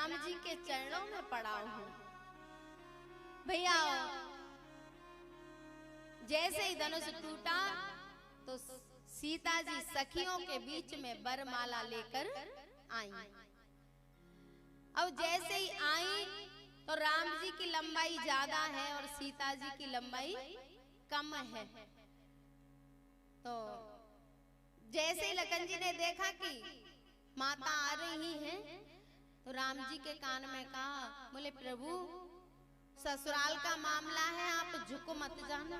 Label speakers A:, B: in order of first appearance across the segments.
A: राम जी के चरणों में पड़ा हूं। भैया जैसे ही धनुष टूटा तो सीता जी सखियों के बीच में वरमाला लेकर आई। अब जैसे ही आई तो राम जी की लंबाई ज्यादा है और सीता जी की लंबाई कम है। तो जैसे ही लखन जी ने देखा कि माता आ रही है तो राम जी के कान में कहा, बोले प्रभु ससुराल का मामला है, आप झुक मत जाना,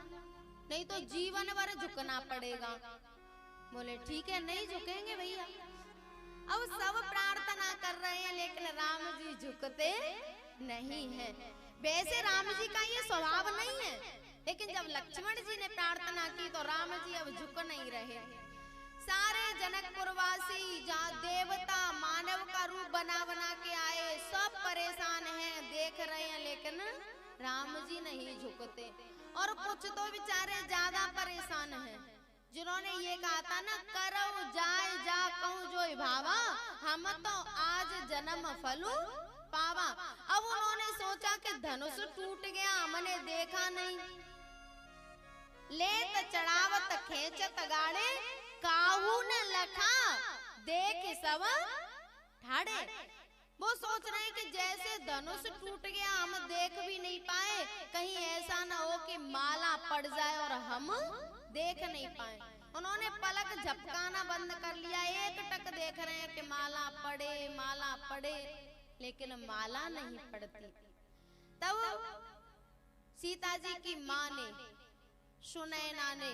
A: नहीं तो जीवन भर झुकना पड़ेगा। बोले ठीक है, नहीं झुकेंगे भैया। अब सब प्रार्थना कर रहे हैं लेकिन राम जी झुकते नहीं है। वैसे राम जी का ये स्वभाव नहीं है, लेकिन जब लक्ष्मण जी ने प्रार्थना की तो राम जी अब झुक नहीं रहे। सारे जनकपुरवासी जहाँ देवता मानव का रूप बना बना के आए, सब परेशान हैं, देख रहे हैं, लेकिन राम जी नहीं झुकते। और कुछ तो बेचारे ज्यादा परेशान हैं, जिन्होंने ये कहा था ना, करो जाए जा कहूँ जो भावा, हम तो आज जन्म फलू पावा। अब उन्होंने सोचा कि धनुष टूट गया, हमने देखा नहीं, लेत चढ़ावत खेचत गाड़े, काहू न लखा देख सब ठाड़े। वो सोच रहे हैं कि जैसे धनुष टूट गया हम देख भी नहीं पाए, कहीं ऐसा ना हो कि माला पड़ जाए और हम देख नहीं पाए। उन्होंने पलक झपकाना बंद कर लिया, एक टक देख रहे हैं कि माला पड़े, लेकिन माला नहीं पड़ती। तब सीता जी की माँ ने, सुनैना ने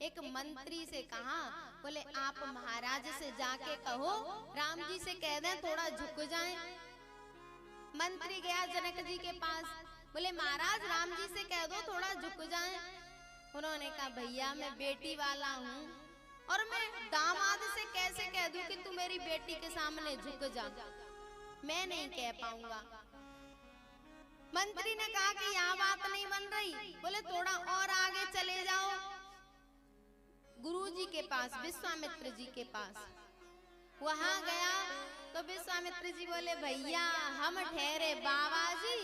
A: एक मंत्री से कहा, बोले आप महाराज से जाके कहो राम जी से कह दें थोड़ा झुक जाएं। मंत्री गया जनक जी के पास, बोले महाराज राम जी से कह दो थोड़ा झुक जाएं। उन्होंने कहा भैया मैं बेटी वाला हूँ और मैं दामाद से कैसे कह दूं कि तू मेरी बेटी के सामने झुक जा, मैं नहीं कह पाऊंगा। मंत्री ने कहा कि यहाँ बात नहीं बन रही, बोले थोड़ा और आगे चले जाओ गुरुजी के पास, विश्वामित्र जी के पास। वहां गया तो विश्वामित्र जी बोले भैया हम ठहरे बाबा जी,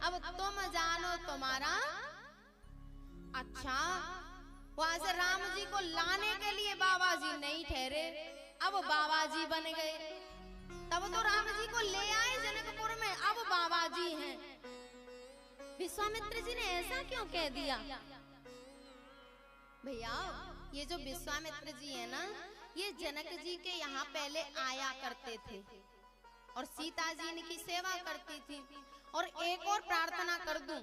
A: अब तुम जानो तुम्हारा। अच्छा, वहां से राम जी को लाने के लिए बाबा जी नहीं ठहरे, अब बाबा जी बन गए। तब तो राम जी को ले आए जनकपुर में, अब बाबा जी हैं। विश्वामित्र जी ने ऐसा क्यों कह दिया? भैया ये जो विश्वामित्र जी है ना, ये जनक जी के यहाँ पहले आया करते थे और सीता जी इनकी सेवा करती थी। और एक और प्रार्थना कर दूं,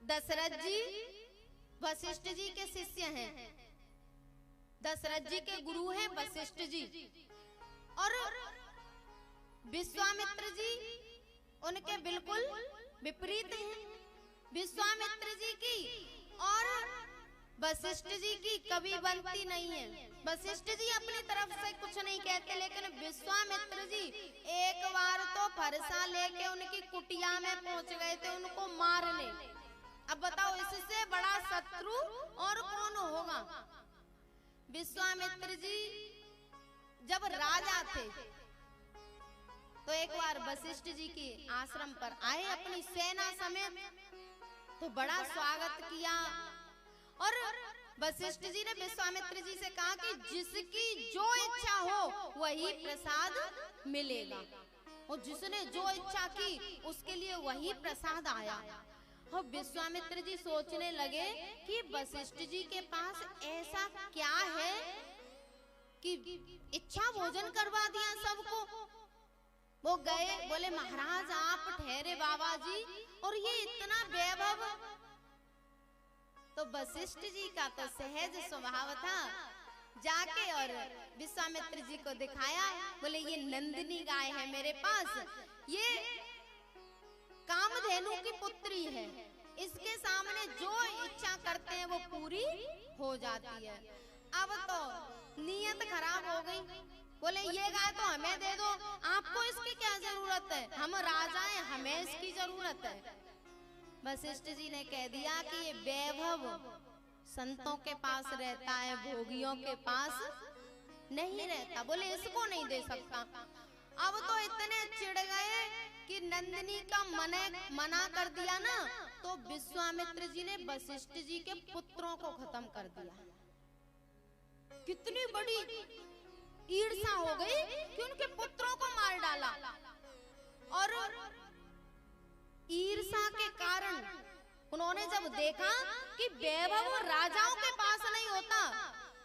A: दशरथ जी वशिष्ठ जी के शिष्य हैं, दशरथ जी के गुरु हैं वशिष्ठ जी, और विश्वामित्र जी उनके बिल्कुल विपरीत हैं। विश्वामित्र जी की और वशिष्ठ जी की कभी बनती नहीं है। वशिष्ठ जी अपनी तरफ से कुछ नहीं कहते, लेकिन विश्वामित्र जी एक बार तो फरसा लेके उनकी कुटिया में पहुंच गए थे उनको मारने। अब बताओ इससे बड़ा शत्रु और कौन होगा? विश्वामित्र जी जब राजा थे तो एक बार वशिष्ठ जी के आश्रम पर आए अपनी सेना समेत, तो बड़ा स्वागत किया। और वशिष्ठ जी ने विश्वामित्र जी से कहा कि जिसकी जो इच्छा हो वही प्रसाद मिलेगा, और जिसने जो इच्छा की उसके लिए वही प्रसाद आया। और विश्वामित्र जी सोचने लगे कि वशिष्ठ जी के पास ऐसा क्या है कि इच्छा भोजन करवा दिया सबको। वो गए, बोले महाराज आप ठहरे बाबा जी, और ये इतना वैभव। तो वशिष्ठ जी का तो सहज स्वभाव था, जाके और विश्वामित्र जी को दिखाया, बोले ये नंदिनी गाय है मेरे पास, ये कामधेनु की पुत्री है, इसके सामने जो इच्छा करते हैं वो पूरी हो जाती है। अब तो नीयत खराब हो गई, बोले ये गाय तो हमें दे दो, आपको इसकी क्या जरूरत है, हम राजा हैं हमें इसकी जरूरत है। वशिष्ठ जी ने कह दिया कि ये वैभव संतों के पास रहता है, भोगियों के पास नहीं रहता, बोले इसको नहीं दे सकता। अब तो इतने चिढ़ गए कि नंदिनी का मना कर दिया ना, तो विश्वामित्र जी ने वशिष्ठ जी के पुत्रों को खत्म कर दिया। कितनी बड़ी ईर्ष्या हो गई कि उनके पुत्रों को मार डाला। और ईर्ष्या के कारण उन्होंने जब देखा कि वैभव राजाओं के पास नहीं होता,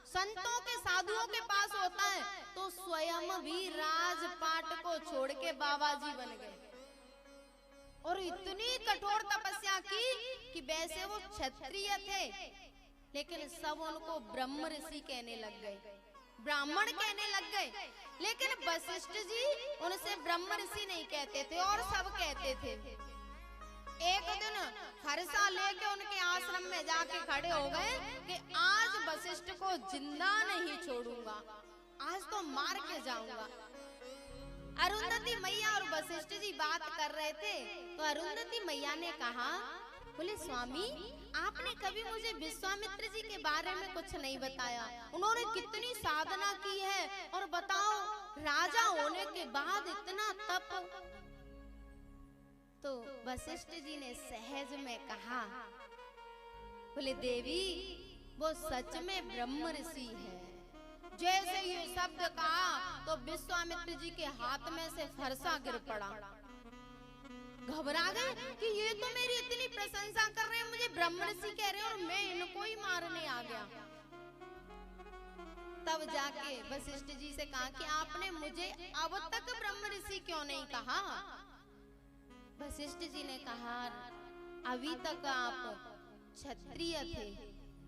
A: संतों के साधुओं के पास होता है, तो स्वयं भी राजपाट को छोड़ के बाबा जी बन गए और इतनी कठोर तपस्या की कि वैसे वो क्षत्रिय थे लेकिन सब उनको ब्रह्म ऋषि कहने लग गए, ब्राह्मण कहने लग गए। लेकिन वशिष्ठ जी उनसे ब्रह्म ऋषि नहीं कहते थे और सब कहते थे। एक दिन फरसा लेके उनके आश्रम में जाके खड़े हो गए कि आज वशिष्ठ को जिंदा नहीं छोड़ूंगा, आज तो मार के जाऊंगा। अरुंधति मैया और वशिष्ठ जी बात कर रहे थे तो अरुंधति मैया ने कहा, बोले स्वामी आपने कभी मुझे विश्वामित्र जी के बारे में कुछ नहीं बताया, उन्होंने कितनी साधना की है और बताओ राजा होने के बाद इतना तप। तो वशिष्ठ जी ने सहज में कहा, बोले देवी वो सच में ब्रह्म ऋषि है। जैसे ये शब्द कहा तो विश्वामित्र जी के हाथ में से फरसा गिर पड़ा। घबरा गए कि ये तो मेरी इतनी प्रशंसा कर रहे हैं, मुझे ब्रह्म ऋषि कह रहे हैं और मैं इनको ही मारने आ गया। तब जाके वशिष्ठ जी से कहा कि आपने मुझे अब तक ब्रह्म ऋषि क्यों नहीं कहा। वशिष्ठ जी ने कहा अभी तक आप क्षत्रिय थे,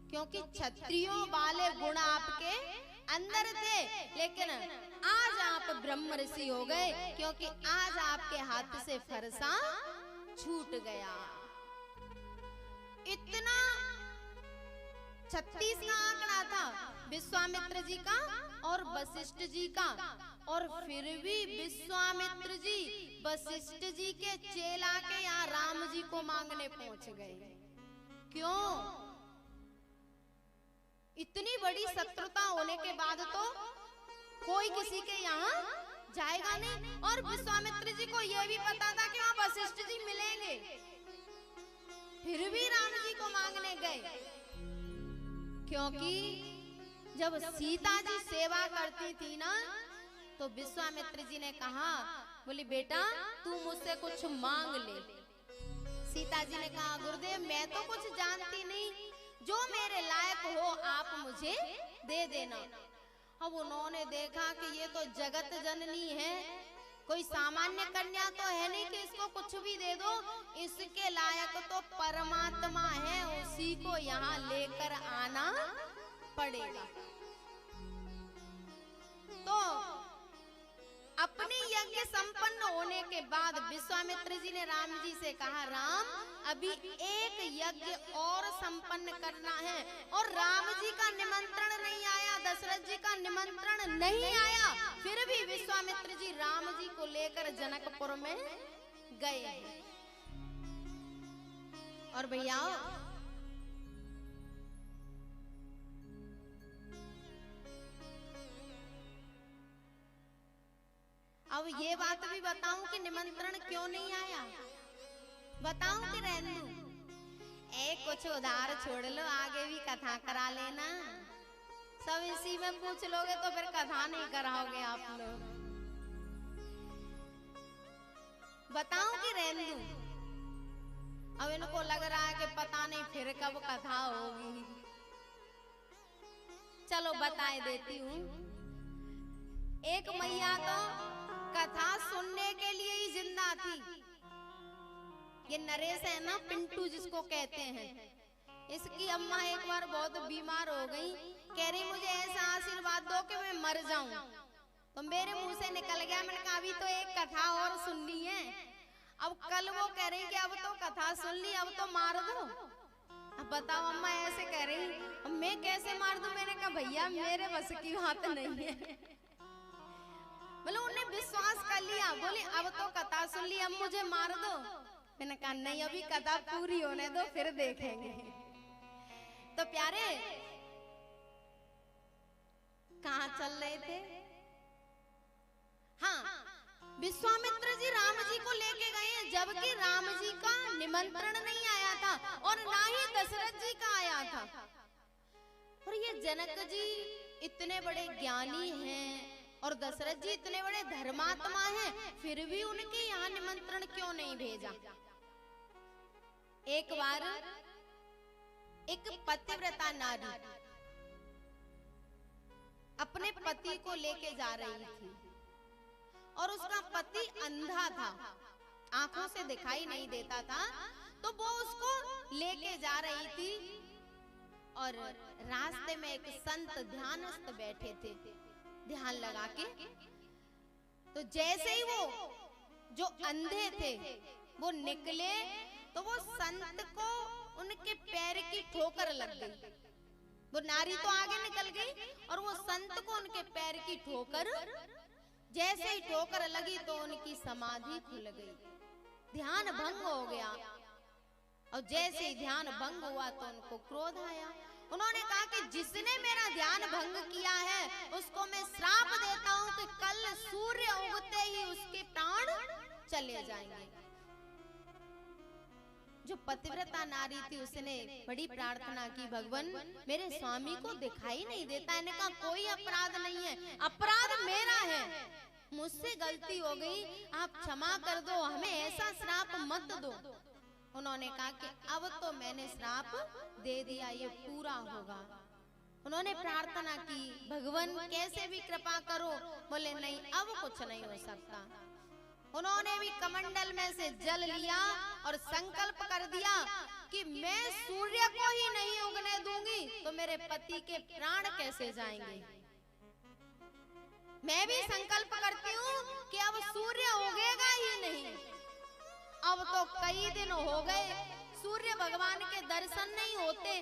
A: क्योंकि क्षत्रियों वाले गुण आपके अंदर थे, लेकिन आज आप ब्रह्म ऋषि हो गए क्योंकि आज आपके हाथ से फरसा छूट गया। इतना 36 का आंकड़ा था विश्वामित्र जी का और वशिष्ठ जी का, और फिर भी विश्वामित्र जी वशिष्ठ जी के चेला के यहाँ राम जी को मांगने पहुंच गए। क्यों? इतनी बड़ी शत्रुता होने के बाद तो कोई किसी के यहाँ जाएगा नहीं, और विश्वामित्र जी को यह भी पता था कि वहाँ वशिष्ठ जी मिलेंगे, फिर भी राम जी को मांगने गए। क्योंकि जब सीता जी सेवा करती थी ना, तो विश्वामित्र जी ने कहा, बोली बेटा तू मुझसे कुछ मांग ले। सीता जी ने कहा गुरुदेव मैं तो कुछ जानती नहीं, जो मेरे लायक हो आप मुझे दे देना। अब उन्होंने देखा कि ये तो जगत जननी है, कोई सामान्य कन्या तो है नहीं कि इसको कुछ भी दे दो, इसके लायक तो परमात्मा है, उसी को यहाँ लेकर आना पड़ेगा। तो अपने यज्ञ संपन्न होने के बाद विश्वामित्र जी ने राम जी से कहा, राम अभी एक यज्ञ और संपन्न करना है, और राम जी का निमंत्रण नहीं आया, दशरथ जी का निमंत्रण नहीं आया, फिर भी विश्वामित्र जी राम जी को लेकर जनकपुर में गए। और भैया अब ये बात भी बताऊं कि निमंत्रण क्यों नहीं आया, बताऊं कि रहने दूं? एक कुछ उधार छोड़ लो, आगे भी कथा करा लेना। सब इसी में पूछ लोगे तो फिर कथा नहीं कराओगे आप लोग। बताऊं कि रहने दूं? अब इनको लग रहा है कि पता नहीं फिर कब कथा होगी। चलो बताए देती हूँ। एक मैया तो कथा सुनने के लिए ही जिंदा थी। ये नरेश है ना, पिंटू जिसको कहते हैं, इसकी अम्मा एक बार बहुत बीमार हो गई, कह रही मुझे ऐसा आशीर्वाद दो कि मैं मर जाऊं। तो मेरे मुंह से निकल गया, मैंने कहा अभी तो एक कथा और सुननी है। अब कल वो कह रही कि अब तो कथा सुन ली, अब तो मार दो। अब बताओ अम्मा ऐसे कह रही, अब मैं कैसे मार दूं? मैंने कहा भैया मेरे बस की बात नहीं है। बोले उन्हें विश्वास कर लिया, बोली अब तो कथा सुन ली, अब मुझे मार दो। मैंने कहा नहीं अभी कथा पूरी होने दो फिर देखेंगे। तो प्यारे कहाँ चल रहे थे? हाँ, विश्वामित्र जी राम जी को लेके गए हैं, जबकि राम जी का निमंत्रण नहीं आया था और ना ही दशरथ जी का आया था। और ये जनक जी इतने बड़े ज्ञानी हैं और दशरथ जी इतने बड़े धर्मात्मा हैं, फिर भी उनके यहाँ निमंत्रण क्यों नहीं भेजा? एक बार एक पतिव्रता नारी अपने पति को लेके जा रही थी और उसका पति अंधा था, आंखों से दिखाई नहीं देता था, तो वो उसको लेके जा रही थी और रास्ते में एक संत ध्यानस्थ बैठे थे ध्यान लगा के। तो जैसे ही वो जो अंधे थे वो निकले तो वो संत को उनके पैर की ठोकर लग गई। वो नारी तो आगे निकल गई और वो संत को उनके पैर की ठोकर, जैसे ही ठोकर लगी तो उनकी समाधि खुल गई, ध्यान भंग हो गया। और जैसे ही ध्यान भंग हुआ तो उनको क्रोध आया। उन्होंने कहा कि जिसने मेरा ध्यान भंग किया है उसको मैं श्राप देता हूं कि कल सूर्य उगते ही उसके प्राण चले जाएंगे। जो पतिव्रता नारी थी उसने बड़ी प्रार्थना की, भगवान मेरे स्वामी को दिखाई नहीं देता। इन्हें कहा कोई अपराध नहीं है, अपराध मेरा है, मुझसे गलती हो गई, आप क्षमा कर दो, हमें ऐसा श्राप मत दो। उन्होंने कहा कि अब तो मैंने श्राप दे दिया, ये पूरा होगा। उन्होंने प्रार्थना की, भगवान कैसे भी कृपा करो। बोले नहीं, अब कुछ नहीं हो सकता। उन्होंने भी कमंडल में से जल लिया और संकल्प कर दिया कि मैं सूर्य को ही नहीं उगने दूंगी तो मेरे पति के प्राण कैसे जाएंगे। मैं भी संकल्प करती हूँ कि अब सूर्य उगेगा ही नहीं। अब तो कई दिन हो गए सूर्य भगवान के दर्शन नहीं होते।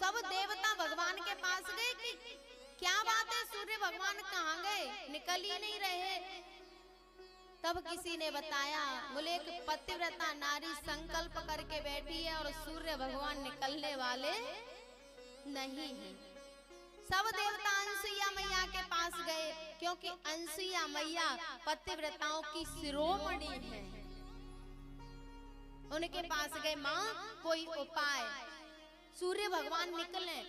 A: सब देवता भगवान के पास गए कि क्या बात है, सूर्य भगवान कहाँ गए, निकल ही नहीं रहे। तब किसी ने बताया, बोले एक पतिव्रता नारी संकल्प करके बैठी है और सूर्य भगवान निकलने वाले नहीं हैं। सब देवता अनसुईया मैया के पास गए क्योंकि अनसुईया मैया पतिव्रताओं की शिरोमणि है। उनके पास गए, माँ कोई उपाय, सूर्य भगवान निकले।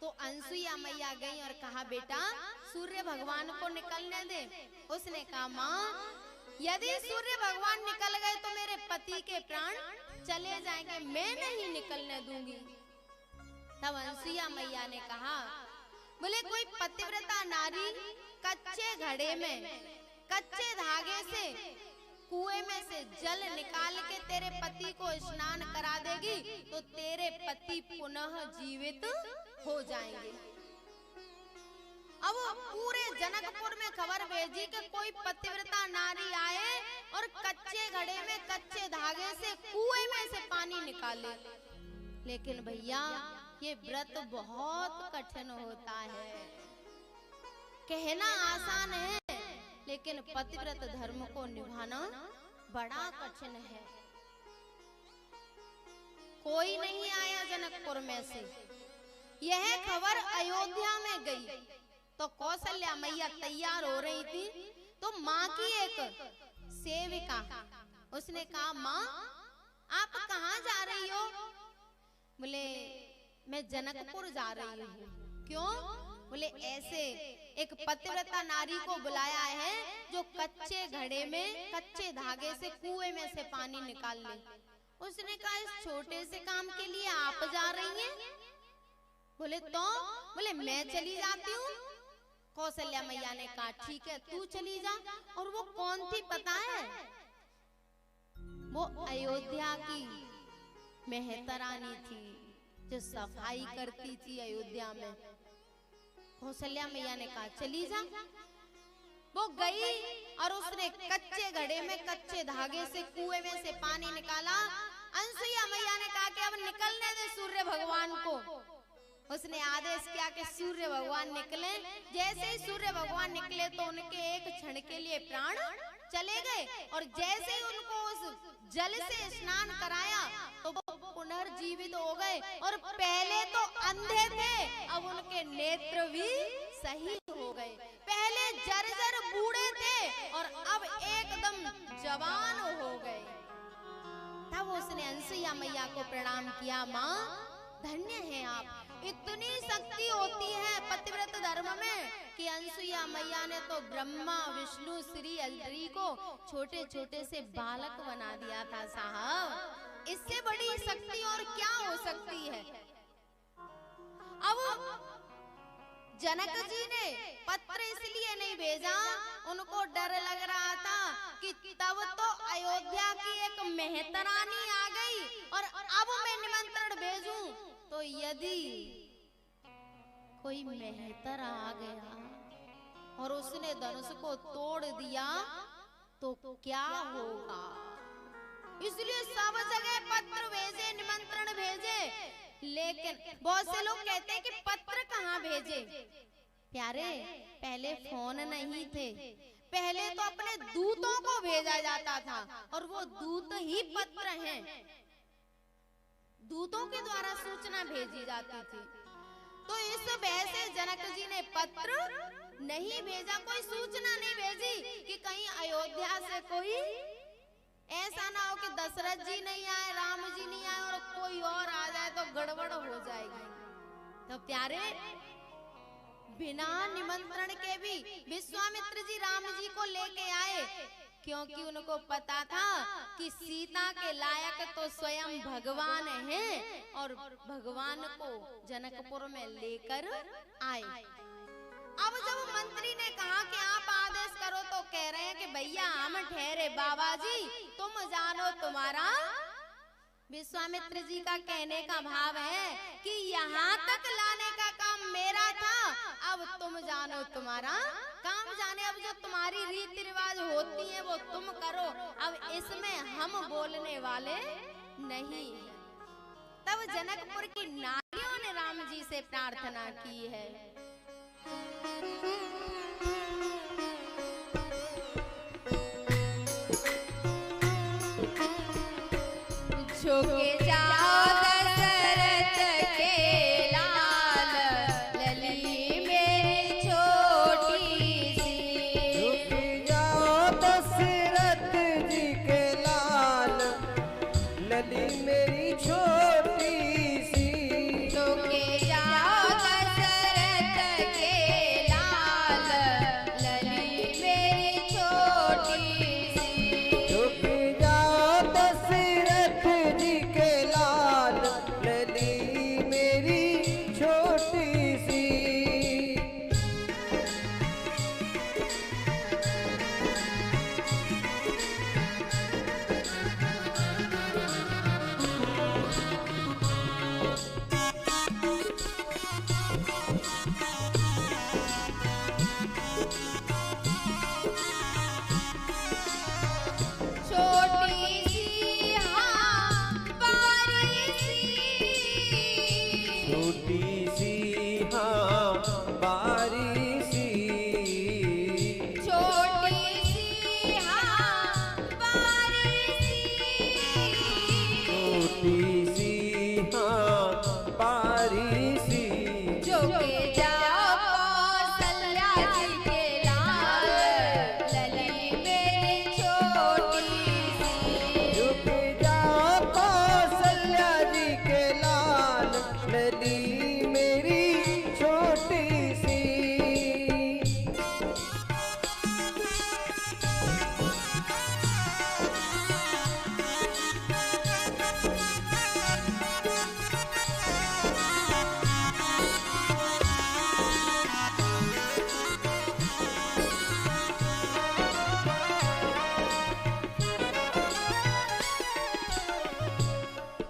A: तो अनसुईया मैया गई और कहा बेटा सूर्य भगवान को निकलने दे। उसने कहा माँ यदि सूर्य भगवान निकल गए तो मेरे पति के प्राण चले जाएंगे, मैं नहीं निकलने दूंगी। तब अनसुईया मैया ने कहा, बोले कोई पतिव्रता नारी कच्चे घड़े में कच्चे धागे से कुएं में से जल निकाल के तेरे पति को स्नान करा देगी तो तेरे पति पुनः जीवित हो जाएंगे। अब पूरे जनकपुर में खबर भेजी कि कोई पतिव्रता नारी आए और कच्चे घड़े में कच्चे धागे से कुएं में से पानी निकाले। लेकिन भैया ये व्रत बहुत कठिन होता है, कहना आसान है लेकिन पतिव्रत धर्म को निभाना बड़ा कठिन है। कोई नहीं आया जनकपुर में से। यह खबर अयोध्या में गई तो कौशल्या मैया तैयार हो रही थी तो माँ की एक सेविका, उसने कहा माँ आप कहाँ जा रही हो? बोले मैं जनकपुर जा रही हूँ। क्यों? बोले ऐसे एक पतिव्रता नारी को बुलाया है जो कच्चे घड़े में कच्चे धागे से कुएं में से पानी निकाल ले। उसने कहा इस छोटे से काम के लिए आप जा रही हैं? बोले तो? बोले मैं चली जाती हूँ। कौशल्या मैया ने कहा ठीक है तू चली जा। और वो कौन थी पता है? वो अयोध्या की मेहतरानी थी जो सफाई करती थी अयोध्या में। कौशल्या मैया ने कहा चली जा। वो गई और उसने कच्चे घड़े में कच्चे धागे से कुएं में से पानी निकाला। अनसुईया मैया ने कहा कि अब निकलने दे सूर्य भगवान को। उसने आदेश किया कि सूर्य भगवान निकले। जैसे ही सूर्य भगवान निकले तो उनके एक क्षण के लिए प्राण चले गए और जैसे ही उनको उस जल से स्नान कराया तो वो पुनर्जीवित हो गए। और पहले तो अंधे थे, अब उनके नेत्र भी सही हो गए। पहले जर्जर बूढ़े थे, भगवान हो गए। तब उसने अनसुईया मैया को प्रणाम किया, माँ धन्य है आप, इतनी शक्ति होती है पतिव्रत धर्म में कि अनसुईया मैया ने तो ब्रह्मा विष्णु श्री हरि को छोटे छोटे से बालक बना दिया था साहब। इससे बड़ी शक्ति और क्या हो सकती है। अब जनक जी ने पत्र इसलिए नहीं भेजा, उनको डर लग रहा था कि तब तो अयोध्या की एक मेहतरानी आ गई और अब मैं निमंत्रण भेजूं तो यदि कोई मेहतर आ गया और उसने धनुष को तोड़ दिया तो क्या होगा। इसलिए सब जगह पत्र भेजे, निमंत्रण भेजे, लेकिन बहुत से लोग कहते हैं कि पत्र कहाँ भेजे। प्यारे, पहले फोन नहीं थे, पहले तो अपने दूतों को भेजा जाता था और वो दूत ही पत्र हैं। दूतों के द्वारा सूचना भेजी जाती थी। तो इस वजह से जनक जी ने पत्र नहीं भेजा, कोई सूचना नहीं भेजी कि कहीं अयोध्या से कोई ऐसा ना हो कि दशरथ जी नहीं आए, राम जी नहीं आए और कोई और आ जाए तो गड़बड़ हो जाएगी। तो प्यारे, बिना निमंत्रण के भी विश्वामित्र जी राम जी को लेके आए, क्योंकि उनको पता था कि सीता के लायक तो स्वयं भगवान हैं और भगवान को जनकपुर में लेकर आए। अब जब मंत्री ने कहा कि आप आदेश करो तो कह रहे हैं कि भैया हम ठहरे, बाबा जी तुम जानो तुम्हारा। विश्वामित्र जी का कहने का भाव है कि यहाँ तक लाने का काम मेरा था, अब तुम जानो तुम्हारा काम जाने। अब जो तुम्हारी रीति रिवाज होती है वो तुम करो, अब इसमें हम बोलने वाले नहीं। तब जनकपुर की नारियों ने राम जी से प्रार्थना की है, झुके जाओ दशरथ के लाल, लली मेरी छोटी सी।
B: झुके जाओ दशरथ जी के लाल, लली मेरी छोटी सी।
A: झुके जाओ दशरथ के लाल, लली मेरी छोटी सी।
B: झुके जाओ दशरथ जी के लाल, लली मेरी छोटी सी।
A: छोटी सी हाँ बारी सी,
B: छोटी सी हाँ बारी सी।
A: छोटी सी हाँ बारी सी।
B: छोटी सी हाँ बारी सी।
A: झुके जाओ कौशल्या जी के लाल, लली मेरी छोटी सी।
B: झुक जाओ कौशल्या जी के लाल, लली मेरी छोटी सी।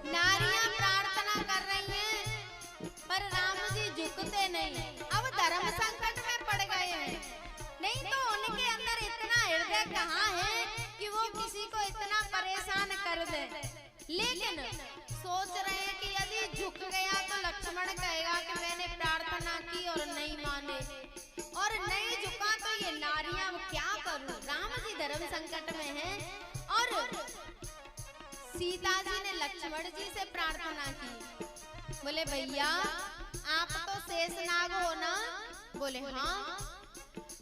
A: नारियां प्रार्थना कर रही हैं पर राम जी झुकते नहीं। अब धर्म संकट में पड़ गए हैं, नहीं तो उनके अंदर इतना हृदय कहाँ है कि वो किसी को इतना परेशान कर दे। लेकिन सोच रहे हैं कि यदि झुक गया तो लक्ष्मण कहेगा कि मैंने प्रार्थना की और नहीं माने, और नहीं झुका तो ये नारियां क्या करूं। राम जी धर्म संकट में हैं और सीता जी ने लक्ष्मण जी से प्रार्थना की। बोले भैया आप तो शेषनाग हो ना। बोले हाँ।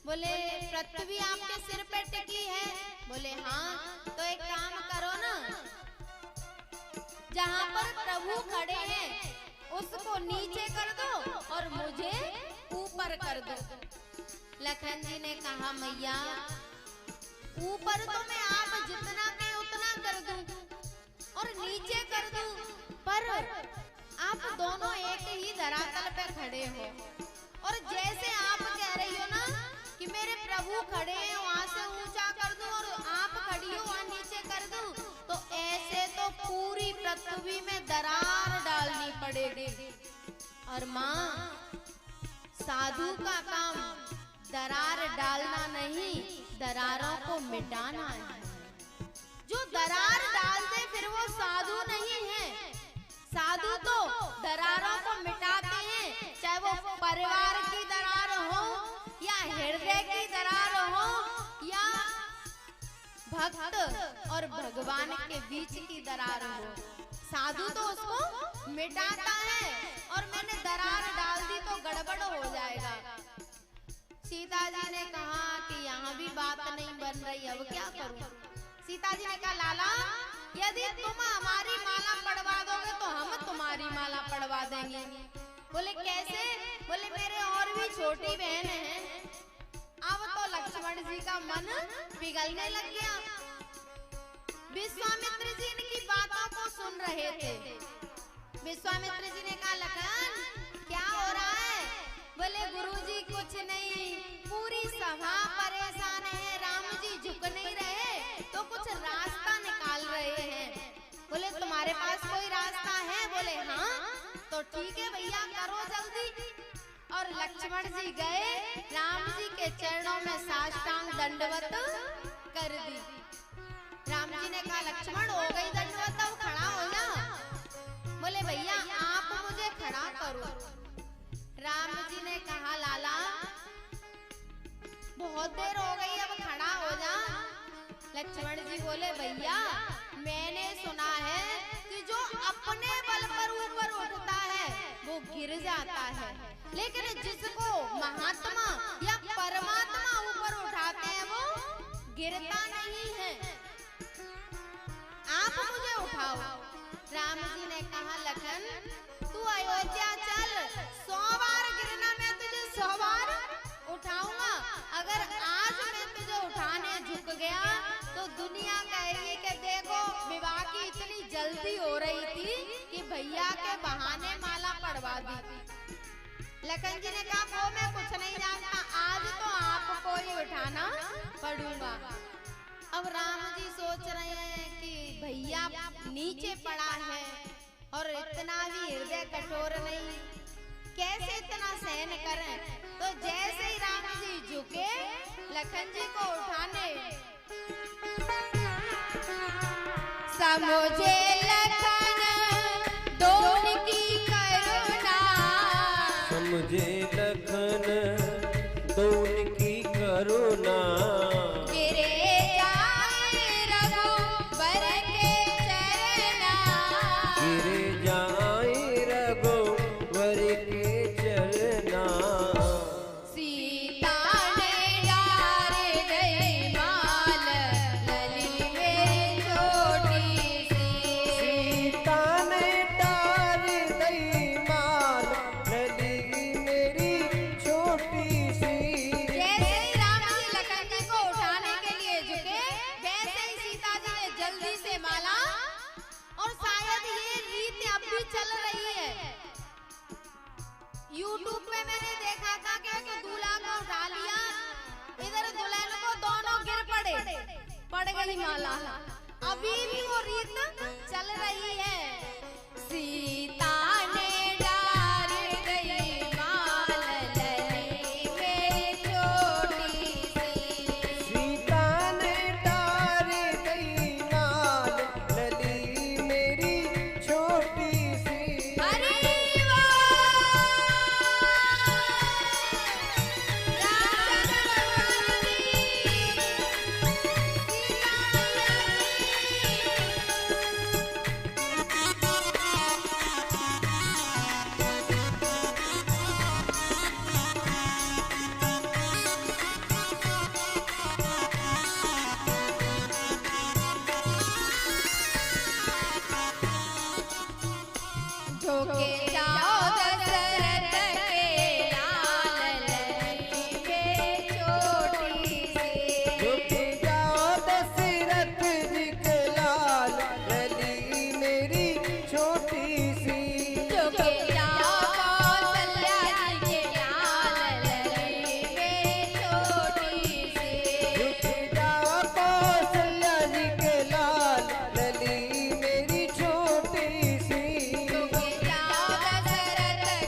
A: बोले पृथ्वी आपके सिर पे टिकी है। बोले हाँ, तो एक काम करो ना, जहाँ पर प्रभु खड़े हैं उसको नीचे कर दो और मुझे ऊपर कर दो। लखन जी ने कहा मैया ऊपर तो मैं आप जितना कहे उतना कर दूं और नीचे कर दूं, पर आप दोनों एक ही धरातल पे खड़े हो और जैसे आप कह रही हो ना कि मेरे प्रभु खड़े हैं वहां से ऊंचा कर दूं और आप खड़ी हो वहां नीचे कर दूं, तो ऐसे तो पूरी पृथ्वी में दरार डालनी पड़ेगी। और माँ साधु का काम दरार डालना नहीं, दरारों को मिटाना है। जो दरार डाल दे फिर वो साधु नहीं है। साधु तो दरारों को मिटाते हैं, चाहे वो परिवार की दरार हो या हृदय की दरार हो या भक्त और भगवान के बीच की दरार हो। साधु तो उसको मिटाता है और मैंने दरार डाल दी तो गड़बड़ हो जाएगा। सीता जी ने कहा कि यहाँ भी बात नहीं बन रही, अब क्या करूं? सीता जी ने कहा लाला यदि तुम हमारी माला पड़वा दोगे तो हम तुम्हारी माला पड़वा देंगे। बोले कैसे? बोले मेरे और भी छोटी बहन है। अब तो लक्ष्मण जी का मन पिघलने लग गया। विश्वामित्र जी इनकी बातों को सुन रहे थे। विश्वामित्र जी ने कहा लखन क्या हो रहा है? बोले गुरुजी कुछ नहीं, पूरी सभा परेशान है, राम जी झुक नहीं रहे तो कुछ रास्ता निकाल रहे हैं। बोले तुम्हारे पास कोई रास्ता है? बोले हाँ। तो ठीक है भैया करो जल्दी। और लक्ष्मण जी गए, राम जी के चरणों में साष्टांग दंडवत कर दी। राम जी ने कहा लक्ष्मण हो गई दंडवत, अब खड़ा हो जा। बोले भैया आप मुझे खड़ा करो। राम जी ने कहा लाला बहुत देर हो गई, अब खड़ा हो जा। लक्ष्मण जी बोले भैया मैंने सुना है कि जो अपने बल पर ऊपर उठता है वो गिर जाता है, लेकिन जिसको महात्मा या परमात्मा ऊपर उठाते हैं वो गिरता नहीं है। आप मुझे उठाओ। राम जी ने कहा लखन तू अयोध्या चल, 100 बार गिरना मैं तुझे 100 बार उठाऊंगा। अगर आज मैं तुझे उठाने झुक गया तो दुनिया कहेगी कि देखो विवाह की इतनी जल्दी हो रही थी कि भैया के बहाने माला पड़वा दी। लखन जी ने कहा वो मैं कुछ नहीं जानता, आज तो आपको ही उठाना पड़ूंगा। अब राम जी सोच रहे हैं कि भैया नीचे पड़ा है और इतना भी हृदय कठोर नहीं, कैसे इतना सहन करें। तो जैसे ही राम जी झुके लखन जी को उठाने, समझे लखन दोन की करुणा,
B: समझे लखन दोन की करुणा,
A: गिरे जाए रघुबर के चरना,
B: गिरे जाए रघुवर के चरना।
A: सीता ने डार गई माल लली मेरी छोटी सी,
B: सीता ने डार दई माल लली मेरी छोटी सी।
A: जैसे ही राम जी लखन जी को उठाने के लिए झुके वैसे ही सीता जी ने जल्दी से माला, और शायद ये रीत अब भी चल रही है। YouTube पे मैंने देखा था कि दूल्हा को उठा लिया, इधर दुल्हन को दोनों गिर पड़ गई माला। अभी भी वो रीत चल रही है।